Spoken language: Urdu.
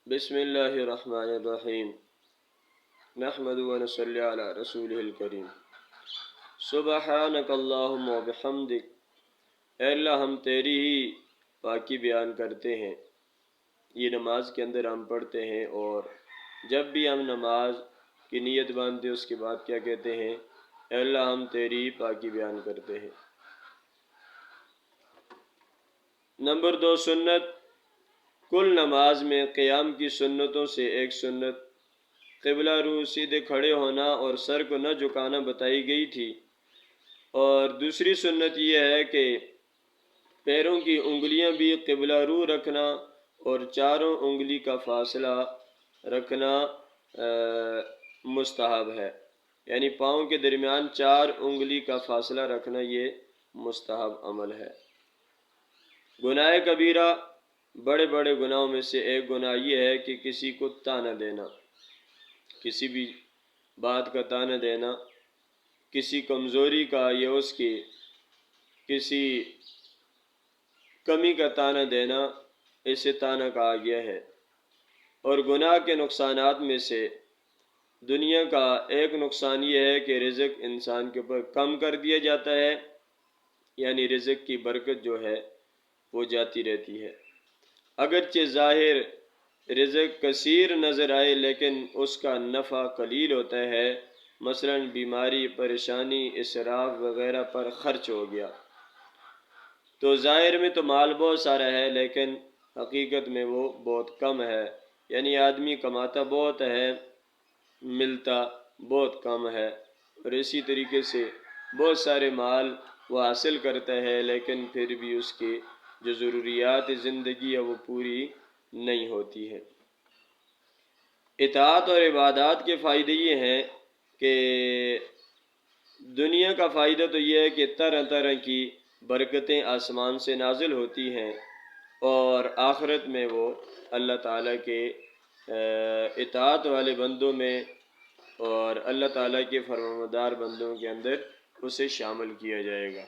بسم اللہ الرحمن الرحیم نحمد و نصلی علی رسولہ الکریم سبحانک اللہم و بحمدک، اے اللہ ہم تیری ہی پاکی بیان کرتے ہیں۔ یہ نماز کے اندر ہم پڑھتے ہیں، اور جب بھی ہم نماز کی نیت باندھتے اس کے بعد کیا کہتے ہیں؟ اے اللہ ہم تیری ہی پاکی بیان کرتے ہیں۔ نمبر 2، سنت۔ کل نماز میں قیام کی سنتوں سے ایک سنت قبلہ رو سیدھے کھڑے ہونا اور سر کو نہ جھکانا بتائی گئی تھی، اور دوسری سنت یہ ہے کہ پیروں کی انگلیاں بھی قبلہ رو رکھنا اور چاروں انگلی کا فاصلہ رکھنا مستحب ہے، یعنی پاؤں کے درمیان 4 انگلی کا فاصلہ رکھنا یہ مستحب عمل ہے۔ گناہ کبیرہ، بڑے بڑے گناہوں میں سے ایک گناہ یہ ہے کہ کسی کو طعنہ دینا، کسی بھی بات کا طعنہ دینا، کسی کمزوری کا یا اس کی کسی کمی کا طعنہ دینا، اسے طعنہ کہا گیا ہے۔ اور گناہ کے نقصانات میں سے دنیا کا ایک نقصان یہ ہے کہ رزق انسان کے اوپر کم کر دیا جاتا ہے، یعنی رزق کی برکت جو ہے وہ جاتی رہتی ہے۔ اگرچہ ظاہر رزق کثیر نظر آئے لیکن اس کا نفع قلیل ہوتا ہے، مثلا بیماری، پریشانی، اسراف وغیرہ پر خرچ ہو گیا تو ظاہر میں تو مال بہت سارا ہے لیکن حقیقت میں وہ بہت کم ہے، یعنی آدمی کماتا بہت ہے، ملتا بہت کم ہے۔ اور اسی طریقے سے بہت سارے مال وہ حاصل کرتا ہے لیکن پھر بھی اس کی جو ضروریات زندگی ہے وہ پوری نہیں ہوتی ہے۔ اطاعت اور عبادات کے فائدے یہ ہیں کہ دنیا کا فائدہ تو یہ ہے کہ طرح طرح کی برکتیں آسمان سے نازل ہوتی ہیں، اور آخرت میں وہ اللہ تعالیٰ کے اطاعت والے بندوں میں اور اللہ تعالیٰ کے فرمانبردار بندوں کے اندر اسے شامل کیا جائے گا۔